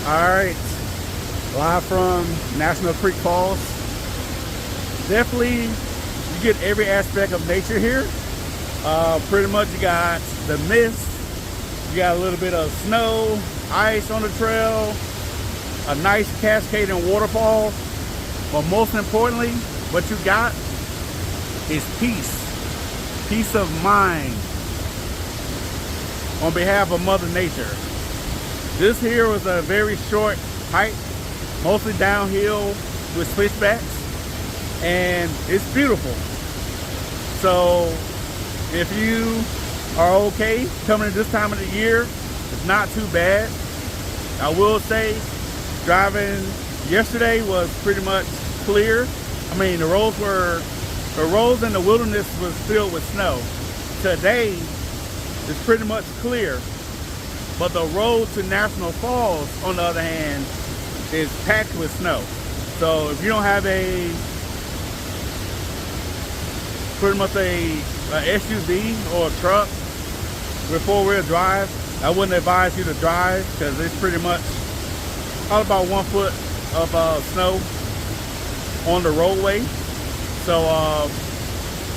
Alright, live from National Creek Falls. Definitely, you get every aspect of nature here. Pretty much you got the mist, you got a little bit of snow, ice on the trail, a nice cascading waterfall, but most importantly, what you got is peace of mind on behalf of Mother Nature. This here was a very short hike, mostly downhill with switchbacks, and it's beautiful. So if you are okay coming at this time of the year, it's not too bad. I will say driving yesterday was pretty much clear. I mean, the roads in the wilderness was filled with snow. Today is pretty much clear. But the road to National Falls, on the other hand, is packed with snow. So if you don't have pretty much a SUV or a truck with four-wheel drive, I wouldn't advise you to drive because it's pretty much all about 1 foot of snow on the roadway. So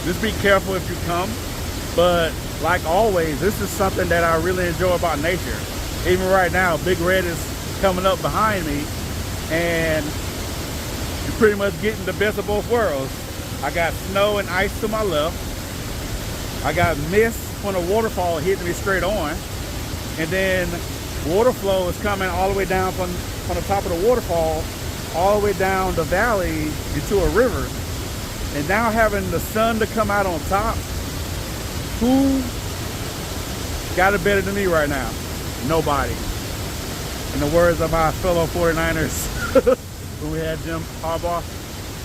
just be careful if you come. But like always, this is something that I really enjoy about nature. Even right now, Big Red is coming up behind me, and you're pretty much getting the best of both worlds. I got snow and ice to my left. I got mist from the waterfall hitting me straight on, and then water flow is coming all the way down from the top of the waterfall all the way down the valley into a river. And now having the sun to come out on top, who got it better than me right now? Nobody. In the words of my fellow 49ers, who we had Jim Harbaugh.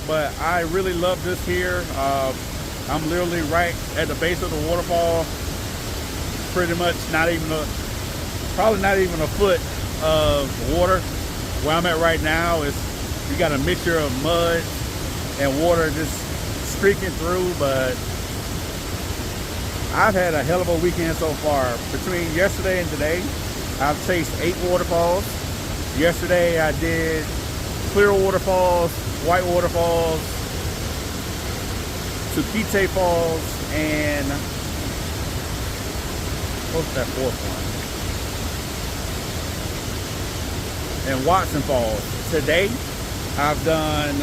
But I really love this here. I'm literally right at the base of the waterfall. Pretty much probably not even a foot of water. Where I'm at right now is you got a mixture of mud and water just streaking through, but I've had a hell of a weekend so far. Between yesterday and today, I've chased 8 waterfalls. Yesterday I did clear waterfalls, white waterfalls, Tukite Falls, and what's that fourth one? And Watson Falls. Today I've done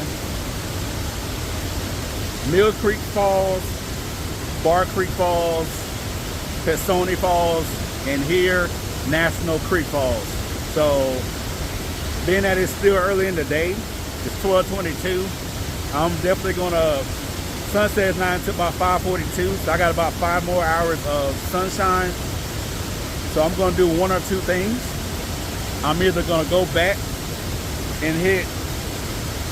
Mill Creek Falls, Bar Creek Falls, Pesoni Falls, and here, National Creek Falls. So, being that it's still early in the day, it's 12:22, I'm definitely gonna, sunset is 9 to about 5:42, so I got about 5 more hours of sunshine. So I'm gonna do one or two things. I'm either gonna go back and hit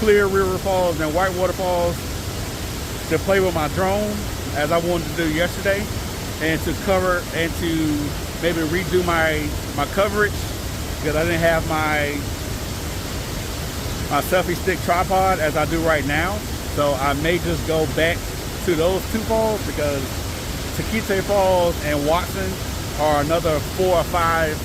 Clear River Falls and White Waterfalls to play with my drone, as I wanted to do yesterday, and to cover and to maybe redo my coverage because I didn't have my selfie stick tripod as I do right now. So I may just go back to those 2 falls because Tukite Falls and Watson are another 4 or 5,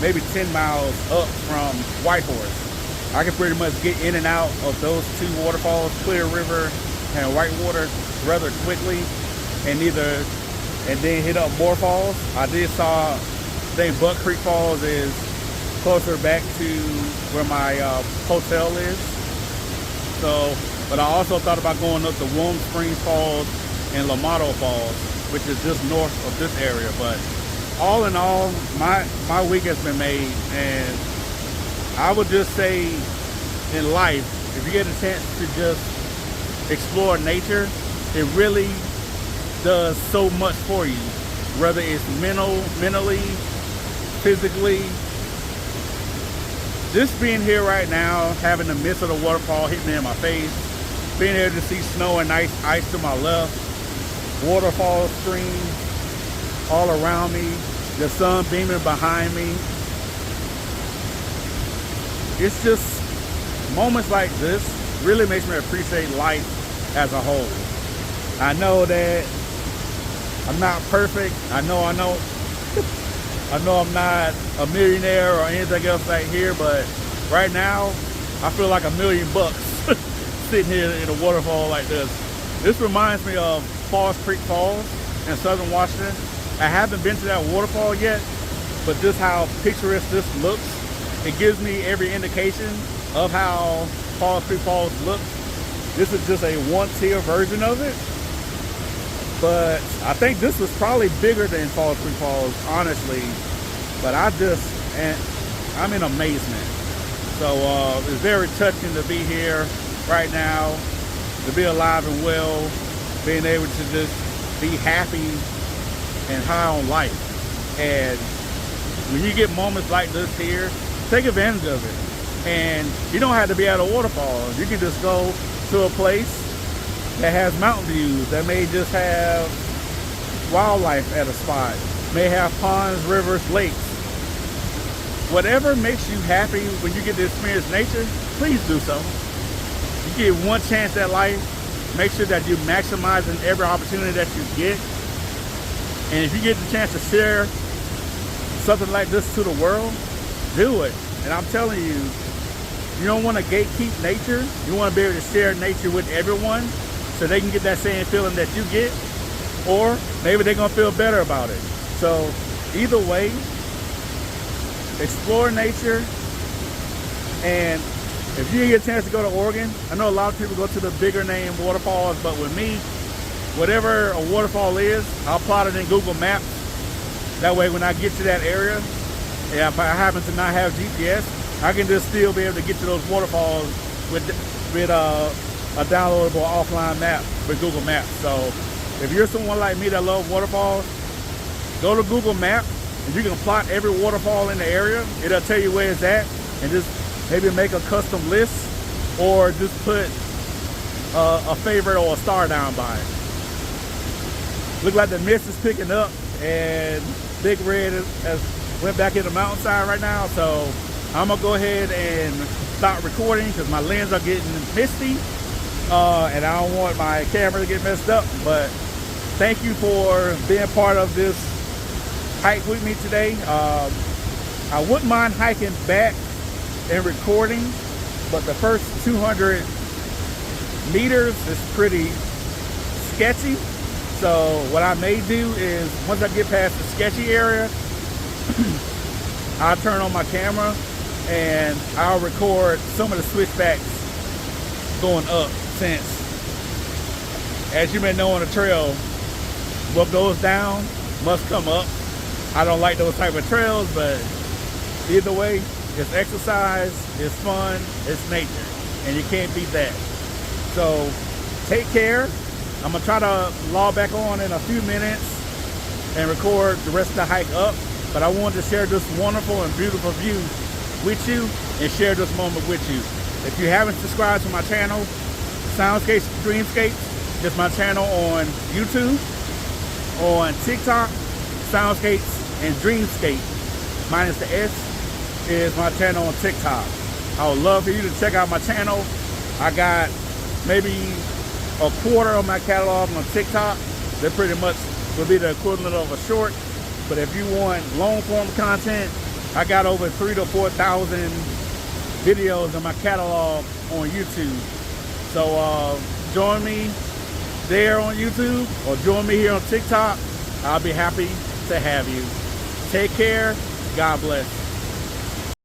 maybe 10 miles up from Whitehorse. I can pretty much get in and out of those 2 waterfalls, Clear River and Whitewater, rather quickly, and then hit up more falls. I think Buck Creek Falls is closer back to where my hotel is. So, but I also thought about going up to Warm Springs Falls and Lamato Falls, which is just north of this area. But all in all, my week has been made, and I would just say in life, if you get a chance to just explore nature, it really does so much for you, whether it's mentally, physically. Just being here right now, having the mist of the waterfall hitting me in my face, being able to see snow and ice to my left, waterfall stream all around me, the sun beaming behind me. It's just moments like this really makes me appreciate life as a whole. I know that I'm not perfect. I know. I know I'm not a millionaire or anything else right here, but right now I feel like $1 million sitting here in a waterfall like this. This reminds me of Falls Creek Falls in southern Washington. I haven't been to that waterfall yet, but just how picturesque this looks, it gives me every indication of how Falls Creek Falls looks. This is just a one-tier version of it, but I think this was probably bigger than Falls Creek Falls, honestly. But I'm in amazement. So it's very touching to be here right now, to be alive and well, being able to just be happy and high on life. And when you get moments like this here, take advantage of it. And you don't have to be at a waterfall. You can just go to a place that has mountain views, that may just have wildlife at a spot, may have ponds, rivers, lakes. Whatever makes you happy when you get to experience nature, please do so. You get one chance at life, make sure that you're maximizing every opportunity that you get. And if you get the chance to share something like this to the world, do it. And I'm telling you, you don't want to gatekeep nature. You want to be able to share nature with everyone so they can get that same feeling that you get, or maybe they're going to feel better about it. So either way, explore nature. And if you get a chance to go to Oregon, I know a lot of people go to the bigger name waterfalls, but with me, whatever a waterfall is, I'll plot it in Google Maps. That way when I get to that area, and if I happen to not have GPS, I can just still be able to get to those waterfalls with a downloadable offline map with Google Maps. So if you're someone like me that loves waterfalls, go to Google Maps and you can plot every waterfall in the area. It'll tell you where it's at, and just maybe make a custom list, or just put a favorite or a star down by it. Look like the mist is picking up, and Big Red has went back in the mountainside right now. So I'm gonna go ahead and stop recording because my lens are getting misty, and I don't want my camera to get messed up. But thank you for being part of this hike with me today. I wouldn't mind hiking back and recording, but the first 200 meters is pretty sketchy. So what I may do is, once I get past the sketchy area, I'll turn on my camera and I'll record some of the switchbacks going up, since, as you may know on the trail, what goes down must come up. I don't like those type of trails, but either way, it's exercise, it's fun, it's nature, and you can't beat that. So take care. I'm gonna try to log back on in a few minutes and record the rest of the hike up, but I wanted to share this wonderful and beautiful view with you and share this moment with you. If you haven't subscribed to my channel, Soundscapes, Dreamscapes, it's my channel on YouTube, on TikTok, Soundscapes and Dreamscapes, minus the S, is my channel on TikTok. I would love for you to check out my channel. I got maybe a quarter of my catalog on TikTok. That pretty much will be the equivalent of a short. But if you want long form content, I got over 3,000 to 4,000 videos in my catalog on YouTube. So join me there on YouTube, or join me here on TikTok. I'll be happy to have you. Take care. God bless.